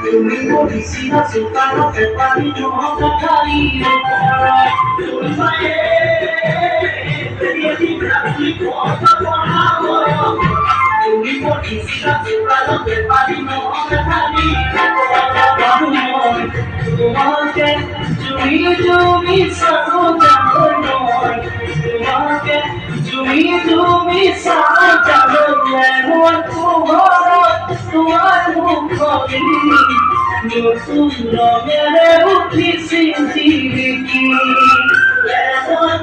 তুমি বলিছি না চোকানোতে পারি নহকা খালি তুমি বলিছি না চোকানোতে পারি নহকা খালি তোমাকে তুমি সাথে জানো নয় তোমাকে তুমি সাথে জানো এমন তোমার মুখ নতুন রঙের উঠি সিন্ধি কি এমন